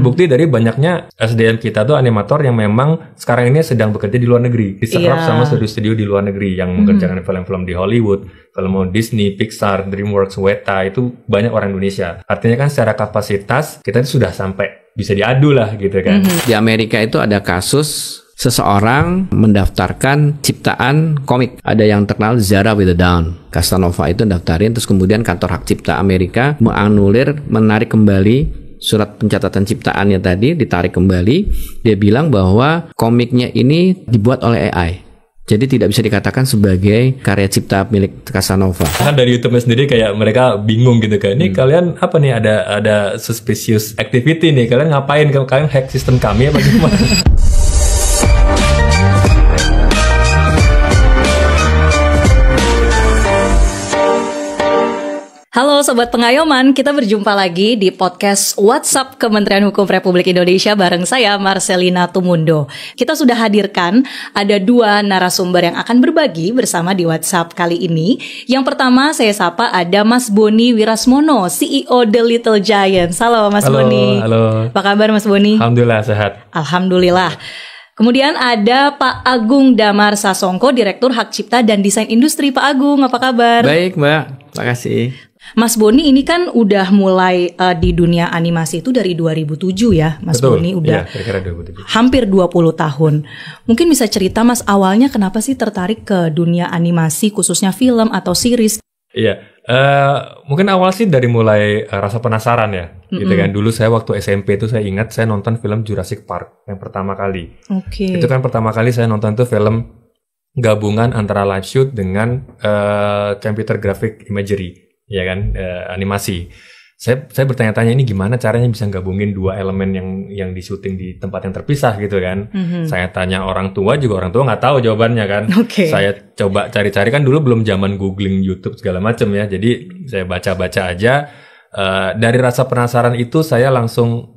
Terbukti dari banyaknya SDM kita tuh animator yang memang sekarang ini sedang bekerja di luar negeri, diserap sama studio-studio di luar negeri yang mengerjakan film-film di Hollywood, film Disney, Pixar, DreamWorks, Weta, itu banyak orang Indonesia. Artinya kan secara kapasitas kita sudah sampai bisa diadu lah gitu kan. Di Amerika itu ada kasus seseorang mendaftarkan ciptaan komik. Ada yang terkenal Zara with a Down. Casanova itu daftarin, terus kemudian kantor hak cipta Amerika menganulir, menarik kembali surat pencatatan ciptaannya tadi, ditarik kembali. Dia bilang bahwa komiknya ini dibuat oleh AI. Jadi tidak bisa dikatakan sebagai karya cipta milik Casanova. Kan dari YouTube sendiri kayak mereka bingung gitu kan. Ini kalian apa nih, ada suspicious activity nih. Kalian ngapain? Kalian hack sistem kami apa gimana? Halo Sobat Pengayoman, kita berjumpa lagi di podcast WhatsApp Kementerian Hukum Republik Indonesia bareng saya Marcelina Tumundo. Kita sudah hadirkan ada 2 narasumber yang akan berbagi bersama di WhatsApp kali ini. Yang pertama saya sapa ada Mas Boni Wirasmono, CEO The Little Giants. Halo Mas Boni. Halo. Apa kabar Mas Boni? Alhamdulillah sehat. Alhamdulillah. Kemudian ada Pak Agung Damar Sasongko, Direktur Hak Cipta dan Desain Industri. Pak Agung, apa kabar? Baik Mbak, terima kasih. Mas Boni ini kan udah mulai di dunia animasi itu dari 2007 ya, Mas Betul, Boni udah kira-kira 2007. hampir 20 tahun. Mungkin bisa cerita Mas awalnya kenapa sih tertarik ke dunia animasi khususnya film atau series? Iya, mungkin awal sih dari mulai rasa penasaran ya, gitu kan. Dulu saya waktu SMP itu saya ingat saya nonton film Jurassic Park yang pertama kali. Oke. Itu kan pertama kali saya nonton tuh film gabungan antara live shoot dengan computer graphic imagery. Ya kan, animasi. Saya bertanya-tanya ini gimana caranya bisa gabungin 2 elemen yang di-syuting di tempat yang terpisah gitu kan. Saya tanya orang tua juga, orang tua nggak tahu jawabannya kan. Saya coba cari-cari, kan dulu belum zaman googling YouTube segala macam ya. Jadi saya baca-baca aja. Dari rasa penasaran itu saya langsung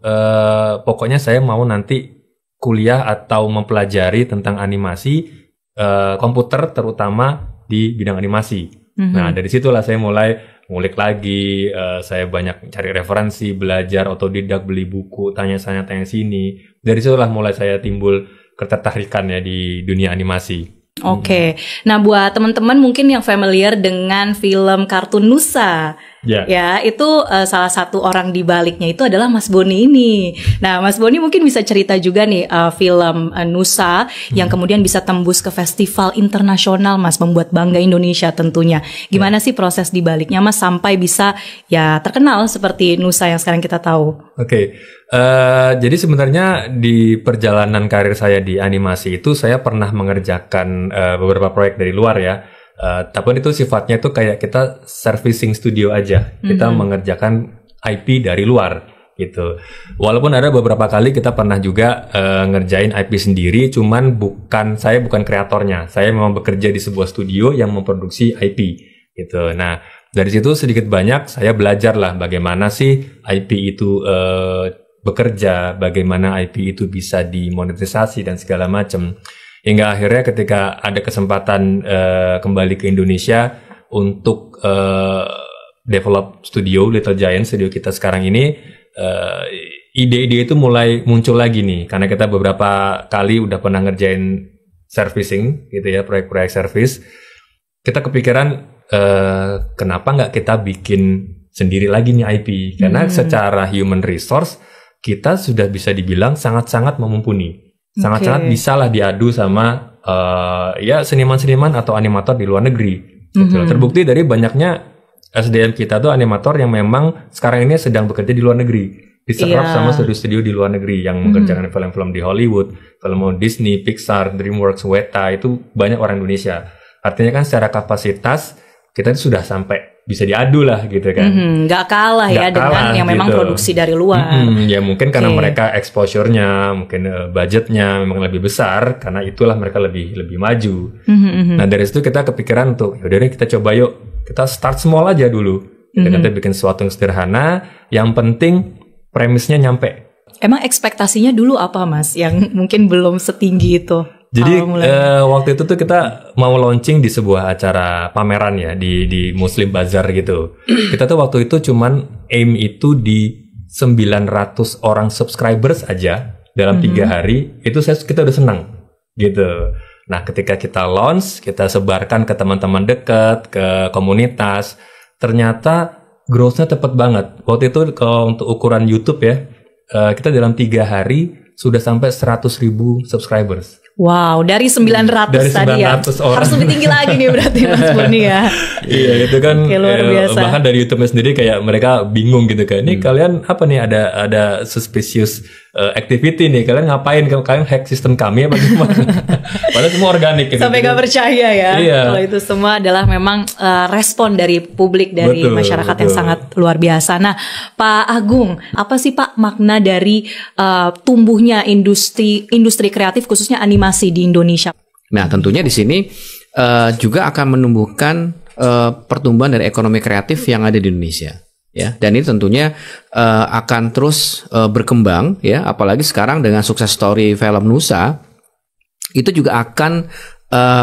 pokoknya saya mau nanti kuliah atau mempelajari tentang animasi komputer, terutama di bidang animasi. Nah dari situlah saya mulai ngulik lagi, saya banyak cari referensi, belajar otodidak, beli buku, tanya sana tanya sini. Dari situlah mulai saya timbul ketertarikan ya di dunia animasi. Oke. Nah, buat teman-teman mungkin yang familiar dengan film kartun Nusa, ya itu salah satu orang di baliknya itu adalah Mas Boni ini. Nah, Mas Boni mungkin bisa cerita juga nih film Nusa yang kemudian bisa tembus ke festival internasional, Mas, membuat bangga Indonesia tentunya. Gimana sih proses di baliknya, Mas, sampai bisa ya terkenal seperti Nusa yang sekarang kita tahu? Oke. Jadi sebenarnya di perjalanan karir saya di animasi itu saya pernah mengerjakan beberapa proyek dari luar ya. Tapi itu sifatnya itu kayak kita servicing studio aja. Kita mengerjakan IP dari luar gitu. Walaupun ada beberapa kali kita pernah juga ngerjain IP sendiri, cuman saya bukan kreatornya. Saya memang bekerja di sebuah studio yang memproduksi IP gitu. Nah, dari situ sedikit banyak saya belajar lah bagaimana sih IP itu bekerja, bagaimana IP itu bisa dimonetisasi dan segala macam. Hingga akhirnya ketika ada kesempatan kembali ke Indonesia untuk develop studio Little Giant, studio kita sekarang ini, ide-ide itu mulai muncul lagi nih, karena kita beberapa kali udah pernah ngerjain servicing gitu ya, proyek-proyek service. Kita kepikiran kenapa nggak kita bikin sendiri lagi nih IP, karena secara human resource kita sudah bisa dibilang sangat-sangat mumpuni. Sangat-sangat bisalah diadu sama ya seniman-seniman atau animator di luar negeri. Gitu. Terbukti dari banyaknya SDM kita tuh animator yang memang sekarang ini sedang bekerja di luar negeri. Diserap sama studio-studio di luar negeri yang mengerjakan film-film di Hollywood, film Disney, Pixar, DreamWorks, Weta, itu banyak orang Indonesia. Artinya kan secara kapasitas kita sudah sampai bisa diadu lah gitu kan. Nggak kalah ya dengan yang memang produksi dari luar. Ya mungkin karena mereka exposure-nya, mungkin budgetnya memang lebih besar, karena itulah mereka lebih maju. Nah dari situ kita kepikiran untuk yaudah deh kita coba yuk, kita start small aja dulu. Kita bikin sesuatu yang sederhana, yang penting premisnya nyampe. Emang ekspektasinya dulu apa, Mas, yang mungkin belum setinggi itu? Jadi waktu itu tuh kita mau launching di sebuah acara pameran ya di Muslim Bazaar gitu. Kita tuh waktu itu cuman aim itu di 900 orang subscribers aja dalam 3 hari, itu kita udah senang gitu. Nah, ketika kita launch, kita sebarkan ke teman-teman dekat, ke komunitas, ternyata growth-nya cepat banget. Waktu itu kalau untuk ukuran YouTube ya, kita dalam 3 hari sudah sampai 100.000 subscribers. Wow, dari 900 tadi ya. Orang. Harus lebih tinggi lagi nih berarti Mas Boni ya. Iya, itu kan luar biasa. Bahkan dari YouTube-nya sendiri kayak mereka bingung gitu kan. Ini kalian apa nih, ada suspicious activity nih. Kalian ngapain? Kalian hack sistem kami apa gimana? Padahal semua organik gitu. Sampai gak percaya ya. Iya. Kalau itu semua adalah memang respon dari publik, dari masyarakat yang sangat luar biasa. Nah, Pak Agung, apa sih Pak makna dari tumbuhnya industri kreatif khususnya animasi di Indonesia? Nah, tentunya di sini juga akan menumbuhkan pertumbuhan dari ekonomi kreatif yang ada di Indonesia, ya. Dan ini tentunya akan terus berkembang, ya. Apalagi sekarang dengan sukses story film Nusa, itu juga akan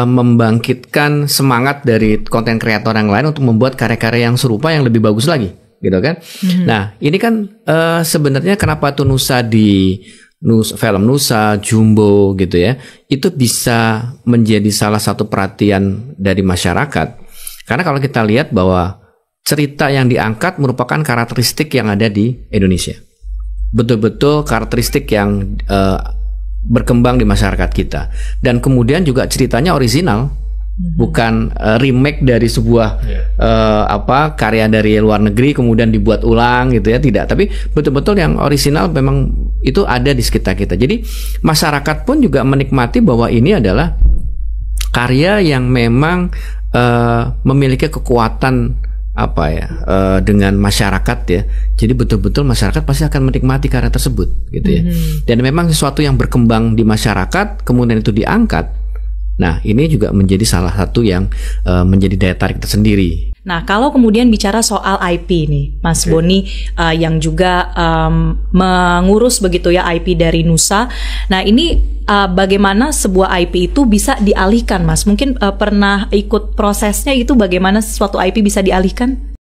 membangkitkan semangat dari konten kreator yang lain untuk membuat karya-karya yang serupa yang lebih bagus lagi, gitu kan? Nah, ini kan sebenarnya kenapa tuh Nusa film Nusa, Jumbo gitu ya, itu bisa menjadi salah satu perhatian dari masyarakat. Karena kalau kita lihat bahwa cerita yang diangkat merupakan karakteristik yang ada di Indonesia. Betul-betul karakteristik yang berkembang di masyarakat kita. Dan kemudian juga ceritanya original, bukan remake dari sebuah karya dari luar negeri kemudian dibuat ulang gitu ya, tidak, tapi betul-betul yang original memang itu ada di sekitar kita. Jadi masyarakat pun juga menikmati bahwa ini adalah karya yang memang memiliki kekuatan dengan masyarakat ya. Jadi betul-betul masyarakat pasti akan menikmati karya tersebut gitu ya. Dan memang sesuatu yang berkembang di masyarakat kemudian itu diangkat. Nah, ini juga menjadi salah satu yang menjadi daya tarik tersendiri. Nah, kalau kemudian bicara soal IP nih, Mas Boni yang juga mengurus begitu ya IP dari Nusa. Nah, ini bagaimana sebuah IP itu bisa dialihkan, Mas? Mungkin pernah ikut prosesnya itu, bagaimana suatu IP bisa dialihkan?